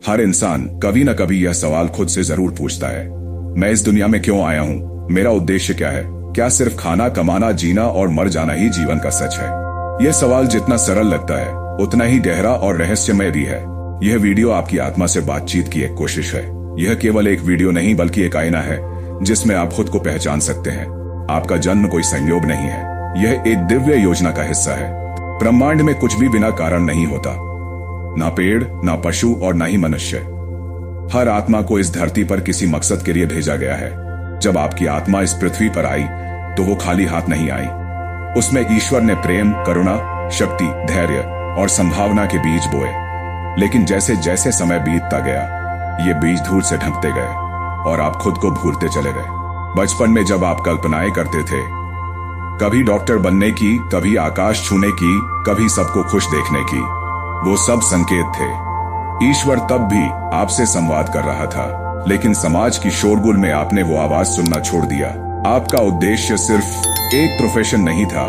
हर इंसान कभी न कभी यह सवाल खुद से जरूर पूछता है, मैं इस दुनिया में क्यों आया हूँ? मेरा उद्देश्य क्या है? क्या सिर्फ खाना, कमाना, जीना और मर जाना ही जीवन का सच है? यह सवाल जितना सरल लगता है उतना ही गहरा और रहस्यमय भी है। यह वीडियो आपकी आत्मा से बातचीत की एक कोशिश है। यह केवल एक वीडियो नहीं बल्कि एक आईना है जिसमें आप खुद को पहचान सकते हैं। आपका जन्म कोई संयोग नहीं है, यह एक दिव्य योजना का हिस्सा है। ब्रह्मांड में कुछ भी बिना कारण नहीं होता, ना पेड़, ना पशु और ना ही मनुष्य। हर आत्मा को इस धरती पर किसी मकसद के लिए भेजा गया है। जब आपकी आत्मा इस पृथ्वी पर आई तो वो खाली हाथ नहीं आई। उसमें ईश्वर ने प्रेम, करुणा, शक्ति, धैर्य और संभावना के बीज बोए। लेकिन जैसे जैसे समय बीतता गया, ये बीज धूल से ढकते गए और आप खुद को भूलते चले गए। बचपन में जब आप कल्पनाएं करते थे, कभी डॉक्टर बनने की, कभी आकाश छूने की, कभी सबको खुश देखने की, वो सब संकेत थे। ईश्वर तब भी आपसे संवाद कर रहा था, लेकिन समाज की शोरगुल में आपने वो आवाज सुनना छोड़ दिया। आपका उद्देश्य सिर्फ एक प्रोफेशन नहीं था,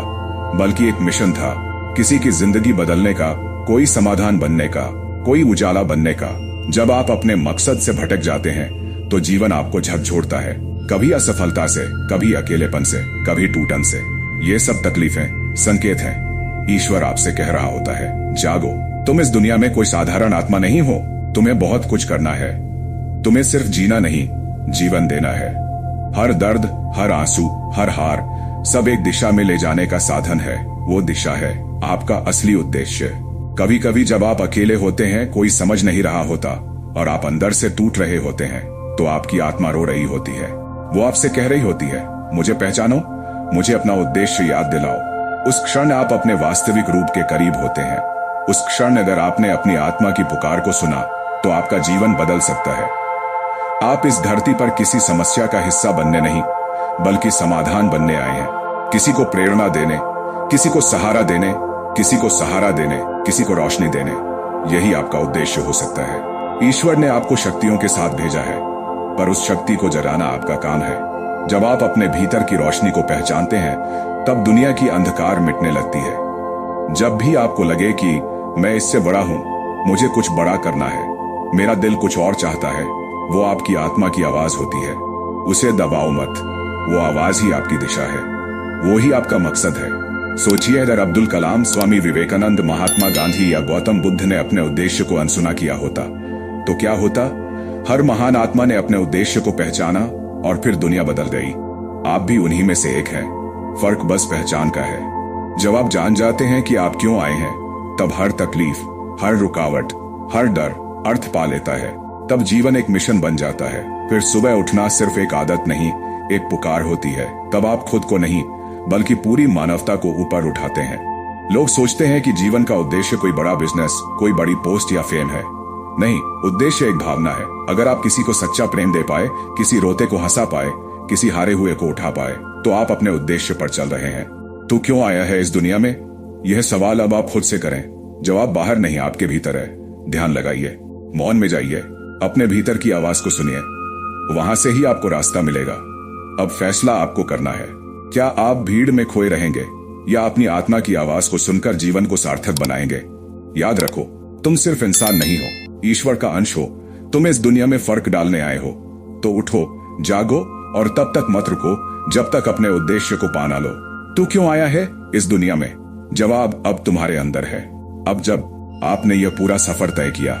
बल्कि एक मिशन था। किसी की जिंदगी बदलने का, कोई समाधान बनने का, कोई उजाला बनने का। जब आप अपने मकसद से भटक जाते हैं तो जीवन आपको झकझोरता है, कभी असफलता से, कभी अकेलेपन से, कभी टूटन से। ये सब तकलीफें संकेत हैं। ईश्वर आपसे कह रहा होता है, जागो, तुम इस दुनिया में कोई साधारण आत्मा नहीं हो। तुम्हें बहुत कुछ करना है। तुम्हें सिर्फ जीना नहीं, जीवन देना है। हर दर्द, हर आंसू, हर हार, सब एक दिशा में ले जाने का साधन है। वो दिशा है आपका असली उद्देश्य। कभी कभी जब आप अकेले होते हैं, कोई समझ नहीं रहा होता और आप अंदर से टूट रहे होते हैं, तो आपकी आत्मा रो रही होती है। वो आपसे कह रही होती है, मुझे पहचानो, मुझे अपना उद्देश्य याद दिलाओ। उस क्षण आप अपने वास्तविक रूप के करीब होते हैं। उस क्षण अगर आपने अपनी आत्मा की पुकार को सुना तो आपका जीवन बदल सकता है। आप इस धरती पर किसी समस्या का हिस्सा बनने नहीं, बल्कि समाधान बनने आए हैं। किसी को प्रेरणा देने, किसी को सहारा देने, किसी को सहारा देने, किसी को रोशनी देने। यही आपका उद्देश्य हो सकता है। ईश्वर ने आपको शक्तियों के साथ भेजा है, पर उस शक्ति को जगाना आपका काम है। जब आप अपने भीतर की रोशनी को पहचानते हैं, तब दुनिया की अंधकार मिटने लगती है। जब भी आपको लगे कि मैं इससे बड़ा हूं, मुझे कुछ बड़ा करना है, मेरा दिल कुछ और चाहता है, वो आपकी आत्मा की आवाज होती है। उसे दबाओ मत, वो आवाज ही आपकी दिशा है, वो ही आपका मकसद है। सोचिए, अगर अब्दुल कलाम, स्वामी विवेकानंद, महात्मा गांधी या गौतम बुद्ध ने अपने उद्देश्य को अनसुना किया होता तो क्या होता? हर महान आत्मा ने अपने उद्देश्य को पहचाना और फिर दुनिया बदल गई। आप भी उन्हीं में से एक हैं। फर्क बस पहचान का है। जब आप जान जाते हैं कि आप क्यों आए हैं, तब हर तकलीफ, हर रुकावट, हर डर अर्थ पा लेता है। तब जीवन एक मिशन बन जाता है। फिर सुबह उठना सिर्फ एक आदत नहीं, एक पुकार होती है। तब आप खुद को नहीं, बल्कि पूरी मानवता को ऊपर उठाते हैं। लोग सोचते हैं कि जीवन का उद्देश्य कोई बड़ा बिजनेस, कोई बड़ी पोस्ट या फेम है। नहीं, उद्देश्य एक भावना है। अगर आप किसी को सच्चा प्रेम दे पाए, किसी रोते को हंसा पाए, किसी हारे हुए को उठा पाए, तो आप अपने उद्देश्य पर चल रहे हैं। तू क्यों आया है इस दुनिया में? यह सवाल अब आप खुद से करें। जवाब बाहर नहीं, आपके भीतर है। ध्यान लगाइए, मौन में जाइए, अपने भीतर की आवाज को सुनिए। वहां से ही आपको रास्ता मिलेगा। अब फैसला आपको करना है। क्या आप भीड़ में खोए रहेंगे या अपनी आत्मा की आवाज को सुनकर जीवन को सार्थक बनाएंगे? याद रखो, तुम सिर्फ इंसान नहीं हो, ईश्वर का अंश हो। तुम इस दुनिया में फर्क डालने आए हो। तो उठो, जागो और तब तक मत रुको जब तक अपने उद्देश्य को पा ना लो। तू क्यों आया है इस दुनिया में? जवाब अब तुम्हारे अंदर है। अब जब आपने यह पूरा सफर तय किया,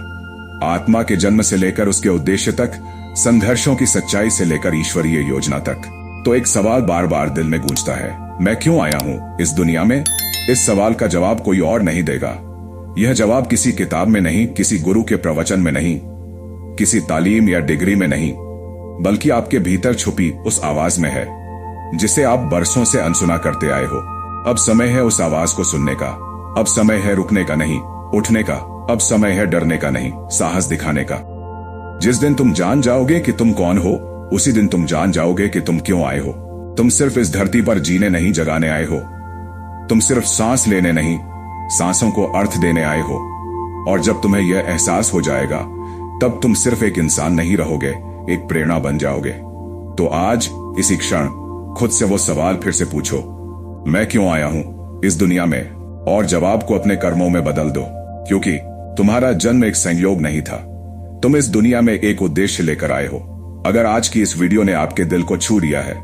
आत्मा के जन्म से लेकर उसके उद्देश्य तक, संघर्षों की सच्चाई से लेकर ईश्वरीय योजना तक, तो एक सवाल बार बार दिल में गूंजता है, मैं क्यों आया हूं इस दुनिया में? इस सवाल का जवाब कोई और नहीं देगा। यह जवाब किसी किताब में नहीं, किसी गुरु के प्रवचन में नहीं, किसी तालीम या डिग्री में नहीं, बल्कि आपके भीतर छुपी उस आवाज में है जिसे आप बरसों से अनसुना करते आए हो। अब समय है उस आवाज को सुनने का। अब समय है रुकने का नहीं, उठने का। अब समय है डरने का नहीं, साहस दिखाने का। जिस दिन तुम जान जाओगे कि तुम कौन हो, उसी दिन तुम जान जाओगे कि तुम क्यों आए हो। तुम सिर्फ इस धरती पर जीने नहीं, जगाने आए हो। तुम सिर्फ सांस लेने नहीं, सांसों को अर्थ देने आए हो। और जब तुम्हें यह एहसास हो जाएगा, तब तुम सिर्फ एक इंसान नहीं रहोगे, एक प्रेरणा बन जाओगे। तो आज इसी क्षण खुद से वो सवाल फिर से पूछो, मैं क्यों आया हूं इस दुनिया में? और जवाब को अपने कर्मों में बदल दो, क्योंकि तुम्हारा जन्म एक संयोग नहीं था, तुम इस दुनिया में एक उद्देश्य लेकर आए हो। अगर आज की इस वीडियो ने आपके दिल को छू लिया है,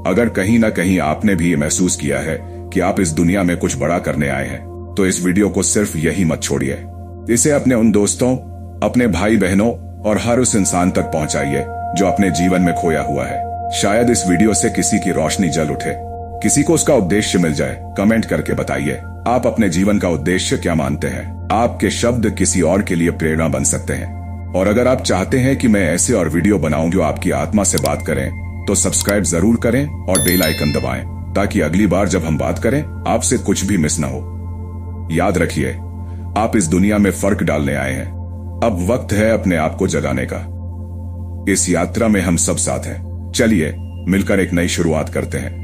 अगर कहीं ना कहीं आपने भी ये महसूस किया है कि आप इस दुनिया में कुछ बड़ा करने आए हैं, तो इस वीडियो को सिर्फ यही मत छोड़िए। इसे अपने उन दोस्तों, अपने भाई बहनों और हर उस इंसान तक पहुंचाइए जो अपने जीवन में खोया हुआ है। शायद इस वीडियो से किसी की रोशनी जल उठे, किसी को उसका उद्देश्य मिल जाए। कमेंट करके बताइए, आप अपने जीवन का उद्देश्य क्या मानते हैं? आपके शब्द किसी और के लिए प्रेरणा बन सकते हैं। और अगर आप चाहते हैं कि मैं ऐसे और वीडियो बनाऊं जो आपकी आत्मा से बात करें, तो सब्सक्राइब जरूर करें और बेल आइकन दबाएं, ताकि अगली बार जब हम बात करें आपसे कुछ भी मिस ना हो। याद रखिए, आप इस दुनिया में फर्क डालने आए हैं। अब वक्त है अपने आप को जगाने का। इस यात्रा में हम सब साथ हैं। चलिए मिलकर एक नई शुरुआत करते हैं।